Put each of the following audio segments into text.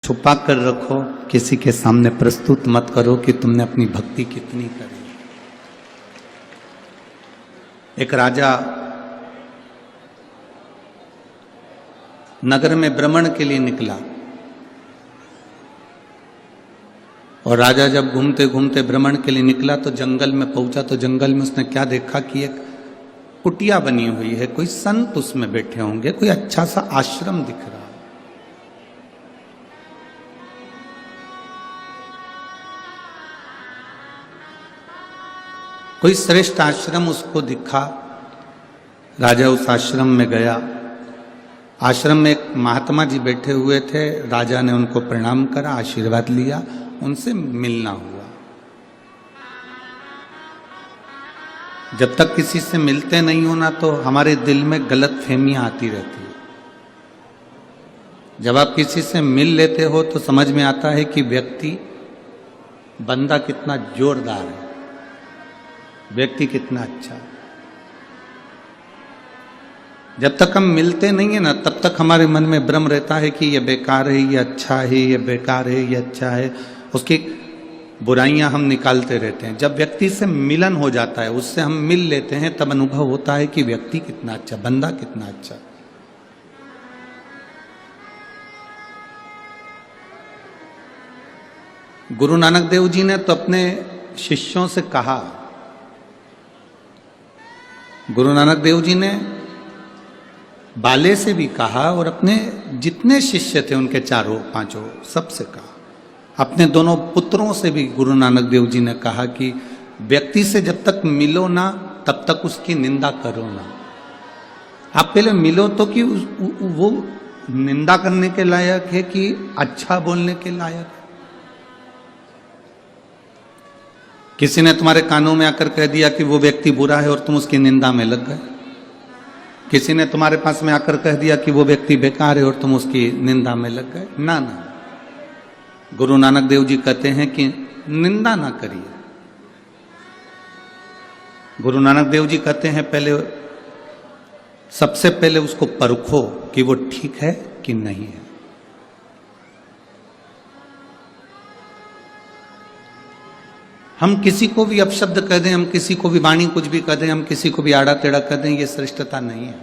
छुपा कर रखो, किसी के सामने प्रस्तुत मत करो कि तुमने अपनी भक्ति कितनी करी। एक राजा नगर में भ्रमण के लिए निकला और राजा जब घूमते घूमते भ्रमण के लिए निकला तो जंगल में पहुंचा तो जंगल में उसने क्या देखा कि एक कुटिया बनी हुई है, कोई संत उसमें बैठे होंगे, कोई अच्छा सा आश्रम दिख रहा है। कोई श्रेष्ठ आश्रम उसको दिखा। राजा उस आश्रम में गया। आश्रम में एक महात्मा जी बैठे हुए थे। राजा ने उनको प्रणाम करा, आशीर्वाद लिया, उनसे मिलना हुआ। जब तक किसी से मिलते नहीं हो ना तो हमारे दिल में गलत फहमियां आती रहती है। जब आप किसी से मिल लेते हो तो समझ में आता है कि व्यक्ति, बंदा कितना जोरदार है, व्यक्ति कितना अच्छा है। जब तक हम मिलते नहीं है ना तब तक हमारे मन में भ्रम रहता है कि ये बेकार है, ये अच्छा है, ये बेकार है, ये अच्छा है, उसकी बुराइयां हम निकालते रहते हैं। जब व्यक्ति से मिलन हो जाता है, उससे हम मिल लेते हैं, तब अनुभव होता है कि व्यक्ति कितना अच्छा, बंदा कितना अच्छा। गुरु नानक देव जी ने तो अपने शिष्यों से कहा, गुरु नानक देव जी ने बाले से भी कहा और अपने जितने शिष्य थे उनके चारों पांचों सबसे कहा। अपने दोनों पुत्रों से भी गुरु नानक देव जी ने कहा कि व्यक्ति से जब तक मिलो ना तब तक उसकी निंदा करो ना। आप पहले मिलो तो कि वो निंदा करने के लायक है कि अच्छा बोलने के लायक है। किसी ने तुम्हारे कानों में आकर कह दिया कि वो व्यक्ति बुरा है और तुम उसकी निंदा में लग गए। किसी ने तुम्हारे पास में आकर कह दिया कि वो व्यक्ति बेकार है और तुम उसकी निंदा में लग गए। ना ना, गुरु नानक देव जी कहते हैं कि निंदा ना करिए। गुरु नानक देव जी कहते हैं पहले, सबसे पहले उसको परखो कि वो ठीक है कि नहीं है। हम किसी को भी अपशब्द कह दें, हम किसी को भी वाणी कुछ भी कह दें, हम किसी को भी आड़ा टेढ़ा कह दें, ये श्रेष्ठता नहीं है।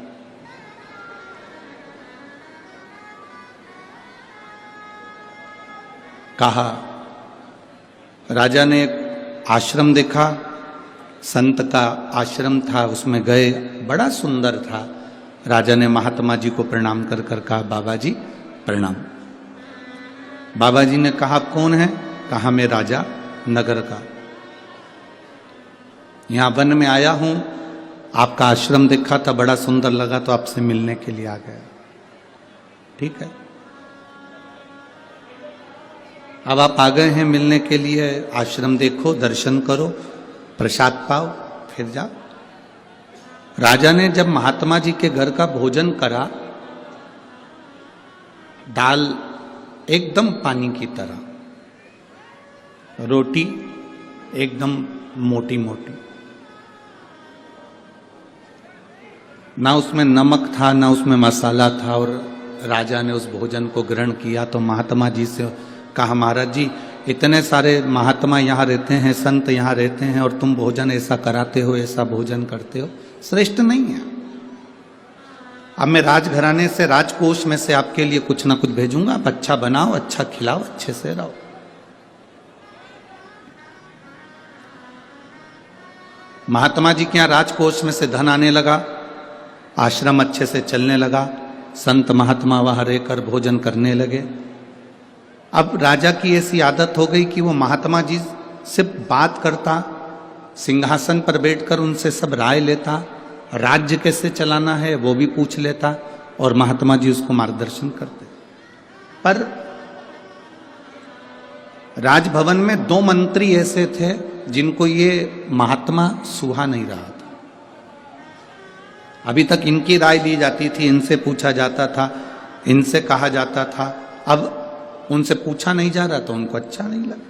कहा, राजा ने एक आश्रम देखा, संत का आश्रम था, उसमें गए, बड़ा सुंदर था। राजा ने महात्मा जी को प्रणाम कर कर कहा, बाबा जी प्रणाम। बाबा जी ने कहा, कौन है? कहा, मैं राजा नगर का, यहाँ वन में आया हूं, आपका आश्रम देखा था, बड़ा सुंदर लगा तो आपसे मिलने के लिए आ गया। ठीक है, अब आप आ गए हैं मिलने के लिए, आश्रम देखो, दर्शन करो, प्रसाद पाओ, फिर जाओ। राजा ने जब महात्मा जी के घर का भोजन करा, दाल एकदम पानी की तरह, रोटी एकदम मोटी मोटी, ना उसमें नमक था ना उसमें मसाला था। और राजा ने उस भोजन को ग्रहण किया तो महात्मा जी से कहा, महाराज जी इतने सारे महात्मा यहाँ रहते हैं, संत यहाँ रहते हैं और तुम भोजन ऐसा कराते हो, ऐसा भोजन करते हो, श्रेष्ठ नहीं है। अब मैं राजघराने से, राजकोष में से आपके लिए कुछ ना कुछ भेजूंगा, आप अच्छा बनाओ, अच्छा खिलाओ, अच्छे से रहो। महात्मा जी के यहाँ राजकोष में से धन आने लगा, आश्रम अच्छे से चलने लगा, संत महात्मा वहां रहकर भोजन करने लगे। अब राजा की ऐसी आदत हो गई कि वो महात्मा जी से बात करता, सिंहासन पर बैठकर उनसे सब राय लेता, राज्य कैसे चलाना है वो भी पूछ लेता और महात्मा जी उसको मार्गदर्शन करते। पर राजभवन में 2 मंत्री ऐसे थे जिनको ये महात्मा सुहा नहीं रहा था। अभी तक इनकी राय ली जाती थी, इनसे पूछा जाता था, इनसे कहा जाता था, अब उनसे पूछा नहीं जा रहा तो उनको अच्छा नहीं लगा।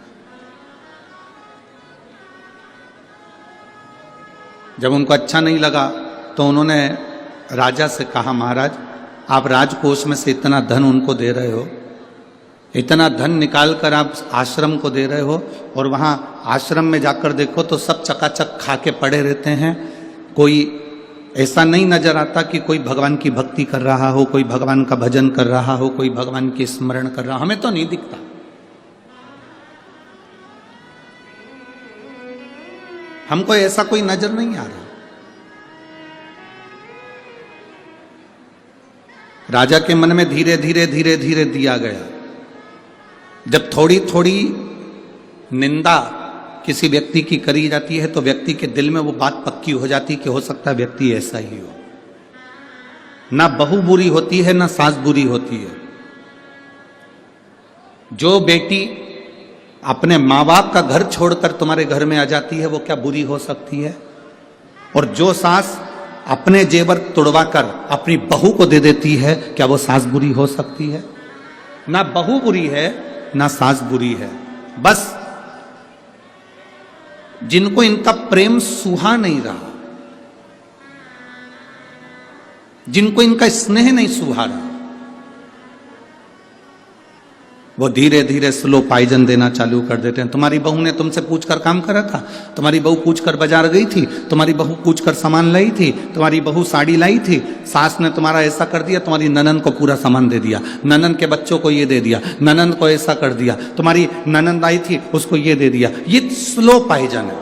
जब उनको अच्छा नहीं लगा तो उन्होंने राजा से कहा, महाराज आप राजकोष में से इतना धन उनको दे रहे हो, इतना धन निकाल कर आप आश्रम को दे रहे हो, और वहां आश्रम में जाकर देखो तो सब चकाचक खा के पड़े रहते हैं। कोई ऐसा नहीं नजर आता कि कोई भगवान की भक्ति कर रहा हो, कोई भगवान का भजन कर रहा हो, कोई भगवान की स्मरण कर रहा हो, हमें तो नहीं दिखता। हमको ऐसा कोई नजर नहीं आ रहा। राजा के मन में धीरे धीरे धीरे धीरे दिया गया। जब थोड़ी थोड़ी निंदा किसी व्यक्ति की करी जाती है तो व्यक्ति के दिल में वो बात पक्की हो जाती कि हो सकता है व्यक्ति ऐसा ही हो। ना बहू बुरी होती है ना सास बुरी होती है। जो बेटी अपने माँ बाप का घर छोड़कर तुम्हारे घर में आ जाती है वो क्या बुरी हो सकती है? और जो सास अपने जेवर तोड़वाकर अपनी बहू को दे देती है, क्या वो सास बुरी हो सकती है? ना बहू बुरी है ना सास बुरी है। बस जिनको इनका प्रेम सुहा नहीं रहा, जिनको इनका स्नेह नहीं सुहा रहा, वो धीरे धीरे स्लो पॉइजन देना चालू कर देते हैं। तुम्हारी बहू ने तुमसे पूछकर काम करा था, तुम्हारी बहू पूछकर बाजार गई थी, तुम्हारी बहू पूछकर सामान लाई थी, तुम्हारी बहू साड़ी लाई थी, सास ने तुम्हारा ऐसा कर दिया, तुम्हारी ननंद को पूरा सामान दे दिया, ननंद के बच्चों को ये दे दिया, ननंद को ऐसा कर दिया, तुम्हारी ननंद आई थी उसको ये दे दिया। ये स्लो पॉइजन है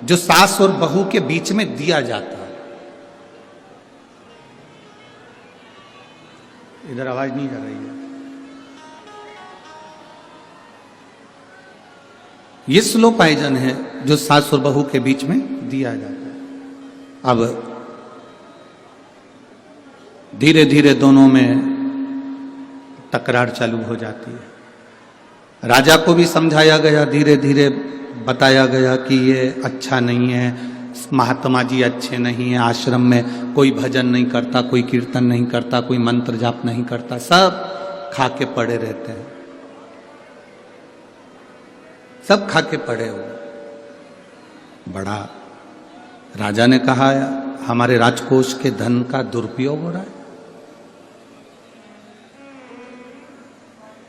जो सास और बहू के बीच में दिया जाता है। इधर आवाज नहीं जा रही है। ये स्लो पॉइजन है जो सास और बहू के बीच में दिया जाता है। अब धीरे धीरे दोनों में तकरार चालू हो जाती है। राजा को भी समझाया गया, धीरे धीरे बताया गया कि ये अच्छा नहीं है, महात्मा जी अच्छे नहीं है, आश्रम में कोई भजन नहीं करता, कोई कीर्तन नहीं करता, कोई मंत्र जाप नहीं करता, सब खा के पड़े रहते हैं, सब खा के पड़े हो। बड़ा राजा ने कहा हमारे राजकोष के धन का दुरुपयोग हो रहा है,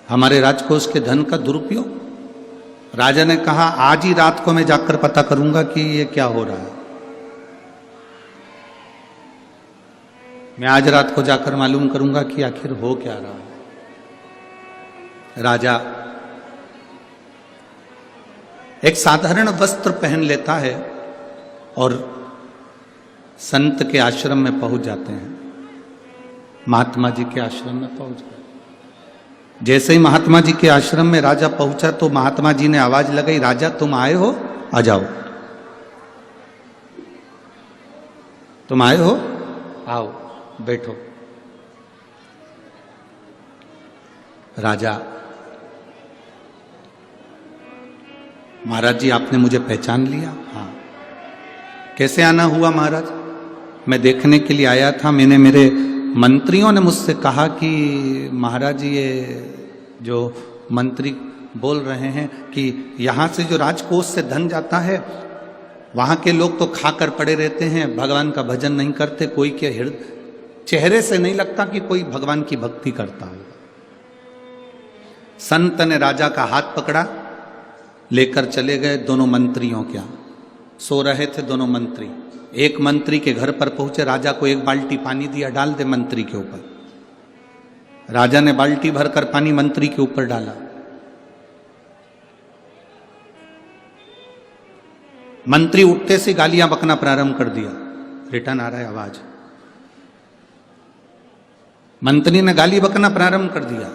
हमारे राजकोष के धन का दुरुपयोग। राजा ने कहा आज ही रात को मैं जाकर पता करूंगा कि ये क्या हो रहा है। मैं आज रात को जाकर मालूम करूंगा कि आखिर हो क्या रहा है। राजा एक साधारण वस्त्र पहन लेता है और संत के आश्रम में पहुंच जाते हैं, महात्मा जी के आश्रम में पहुंच गए। जैसे ही महात्मा जी के आश्रम में राजा पहुंचा तो महात्मा जी ने आवाज लगाई, राजा तुम आए हो, आ जाओ, तुम आए हो, आओ बैठो। राजा, महाराज जी आपने मुझे पहचान लिया? हाँ। कैसे आना हुआ महाराज? मैं देखने के लिए आया था, मैंने मेरे मंत्रियों ने मुझसे कहा कि महाराज ये जो मंत्री बोल रहे हैं कि यहाँ से जो राजकोष से धन जाता है वहाँ के लोग तो खाकर पड़े रहते हैं, भगवान का भजन नहीं करते, कोई के चेहरे से नहीं लगता कि कोई भगवान की भक्ति करता हो। संत ने राजा का हाथ पकड़ा, लेकर चले गए दोनों मंत्रियों के यहाँ। सो रहे थे दोनों मंत्री। एक मंत्री के घर पर पहुंचे, राजा को एक बाल्टी पानी दिया, डाल दे मंत्री के ऊपर। राजा ने बाल्टी भरकर पानी मंत्री के ऊपर डाला। मंत्री उठते से गालियां बकना प्रारंभ कर दिया। रिटर्न आ रहा है आवाज। मंत्री ने गाली बकना प्रारंभ कर दिया।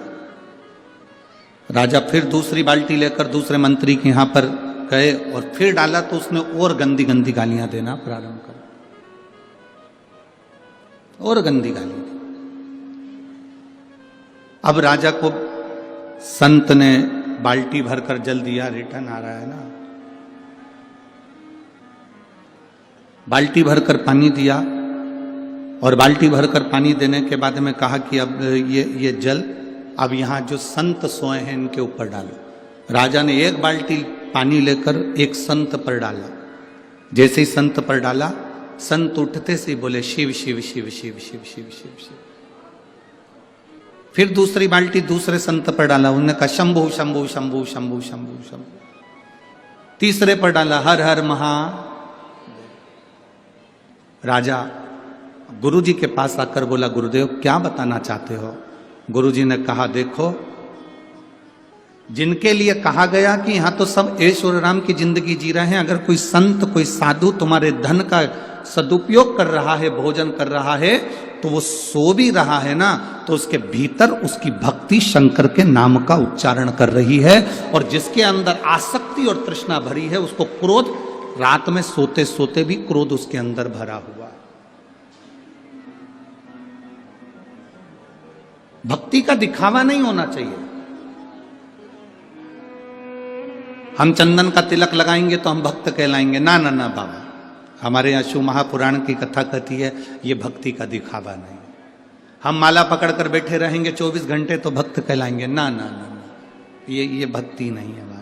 राजा फिर दूसरी बाल्टी लेकर दूसरे मंत्री के यहां पर गए और फिर डाला तो उसने और गंदी गंदी गालियां देना प्रारंभ कर, और गंदी गाली दी। अब राजा को संत ने बाल्टी भरकर जल दिया। रिटर्न आ रहा है ना। बाल्टी भरकर पानी दिया और बाल्टी भरकर पानी देने के बाद में कहा कि अब ये जल अब यहां जो संत सोए हैं इनके ऊपर डालो। राजा ने एक बाल्टी पानी लेकर एक संत पर डाला। जैसे ही संत पर डाला, संत उठते से बोले शिव शिव शिव शिव शिव शिव शिव शिव। फिर दूसरी बाल्टी दूसरे संत पर डाला, उन्होंने कहा शंभु शंभु शंभु शंभु शंभु शंभु। तीसरे पर डाला हर हर महा। राजा गुरुजी के पास आकर बोला, गुरुदेव क्या बताना चाहते हो? गुरुजी ने कहा, देखो जिनके लिए कहा गया कि यहां तो सब ऐश और आराम की जिंदगी जी रहे हैं, अगर कोई संत कोई साधु तुम्हारे धन का सदुपयोग कर रहा है, भोजन कर रहा है, तो वो सो भी रहा है ना, तो उसके भीतर उसकी भक्ति शंकर के नाम का उच्चारण कर रही है। और जिसके अंदर आसक्ति और तृष्णा भरी है, उसको क्रोध, रात में सोते सोते भी क्रोध उसके अंदर भरा हुआ। भक्ति का दिखावा नहीं होना चाहिए। हम चंदन का तिलक लगाएंगे तो हम भक्त कहलाएंगे, ना ना ना बाबा, हमारे यहाँ शिव महापुराण की कथा कहती है ये भक्ति का दिखावा नहीं। हम माला पकड़कर बैठे रहेंगे 24 घंटे तो भक्त कहलाएंगे, ना ना ना ना, ये भक्ति नहीं है हमारा।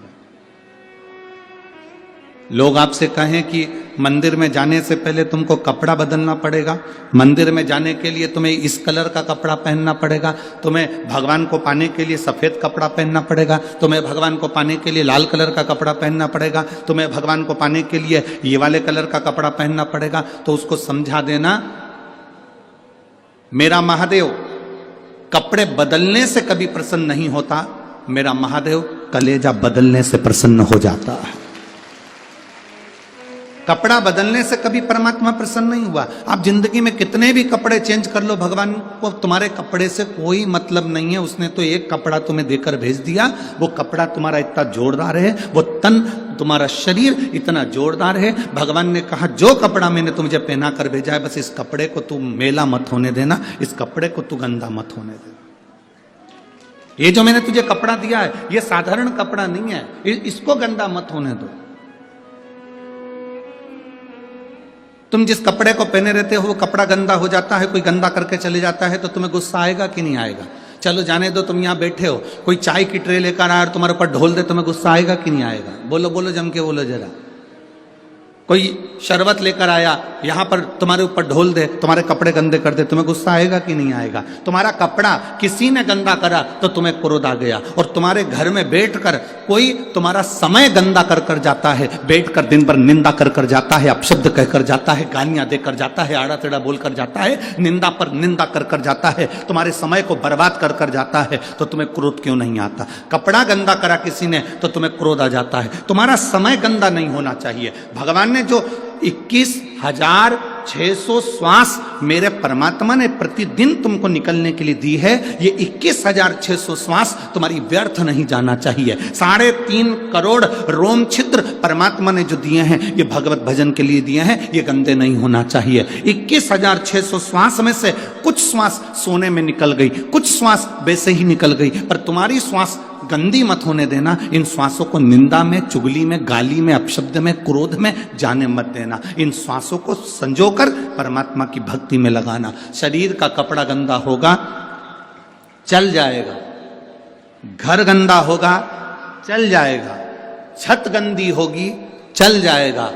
लोग आपसे कहें कि मंदिर में जाने से पहले तुमको कपड़ा बदलना पड़ेगा, मंदिर में जाने के लिए तुम्हें इस कलर का कपड़ा पहनना पड़ेगा, तुम्हें भगवान को पाने के लिए सफेद कपड़ा पहनना पड़ेगा, तुम्हें भगवान को पाने के लिए लाल कलर का कपड़ा पहनना पड़ेगा, तुम्हें भगवान को पाने के लिए ये वाले कलर का कपड़ा पहनना पड़ेगा, तो उसको समझा देना, मेरा महादेव कपड़े बदलने से कभी प्रसन्न नहीं होता, मेरा महादेव कलेजा बदलने से प्रसन्न हो जाता है। कपड़ा बदलने से कभी परमात्मा प्रसन्न नहीं हुआ। आप जिंदगी में कितने भी कपड़े चेंज कर लो, भगवान को तुम्हारे कपड़े से कोई मतलब नहीं है। उसने तो एक कपड़ा तुम्हें देकर भेज दिया, वो कपड़ा तुम्हारा इतना जोरदार है, वो तन तुम्हारा शरीर इतना जोरदार है। भगवान ने कहा जो कपड़ा मैंने तुझे पहना कर भेजा है, बस इस कपड़े को तू मेला मत होने देना, इस कपड़े को तू गंदा मत होने देना। ये जो मैंने तुझे कपड़ा दिया है ये साधारण कपड़ा नहीं है, इसको गंदा मत होने दो। तुम जिस कपड़े को पहने रहते हो वो कपड़ा गंदा हो जाता है, कोई गंदा करके चले जाता है तो तुम्हें गुस्सा आएगा कि नहीं आएगा? चलो जाने दो, तुम यहाँ बैठे हो, कोई चाय की ट्रे लेकर आया और तुम्हारे ऊपर ढोल दे, तुम्हें गुस्सा आएगा कि नहीं आएगा? बोलो बोलो, जम के बोलो जरा। कोई शरबत लेकर आया, यहाँ पर तुम्हारे ऊपर ढोल दे, तुम्हारे कपड़े गंदे कर दे, तुम्हें गुस्सा आएगा कि नहीं आएगा? तुम्हारा कपड़ा किसी ने गंदा करा तो तुम्हें क्रोध आ गया। और तुम्हारे घर में बैठकर कोई तुम्हारा समय गंदा कर कर जाता है, बैठकर दिन भर निंदा कर कर जाता है, अपशब्द कहकर जाता है, गालियां देकर जाता है, आड़ा टेढ़ा बोलकर जाता है, निंदा पर निंदा कर कर जाता है, तुम्हारे समय को बर्बाद कर कर जाता है, तो तुम्हें क्रोध क्यों नहीं आता? कपड़ा गंदा करा किसी ने तो तुम्हें क्रोध आ जाता है। तुम्हारा समय गंदा नहीं होना चाहिए। भगवान ने जो 21,600 श्वास मेरे परमात्मा ने प्रतिदिन तुमको निकलने के लिए दी है, ये 21,600 श्वास तुम्हारी व्यर्थ नहीं जाना चाहिए। 3.5 करोड़ रोम छिद्र परमात्मा ने जो दिए हैं ये भगवत भजन के लिए दिए हैं, ये गंदे नहीं होना चाहिए। 21,600 श्वास में से कुछ श्वास सोने में निकल गई, कुछ श्वास वैसे ही निकल गई, पर तुम्हारी श्वास गंदी मत होने देना। इन श्वासों को निंदा में, चुगली में, गाली में, अपशब्द में, क्रोध में जाने मत देना। इन श्वासों को संजोकर परमात्मा की भक्ति में लगाना। शरीर का कपड़ा गंदा होगा चल जाएगा, घर गंदा होगा चल जाएगा, छत गंदी होगी चल जाएगा,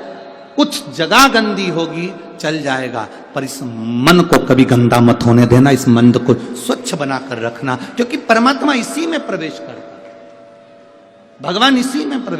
कुछ जगह गंदी होगी चल जाएगा, पर इस मन को कभी गंदा मत होने देना। इस मन को स्वच्छ बनाकर रखना, क्योंकि परमात्मा इसी में प्रवेश करता है, भगवान इसी में प्रवेश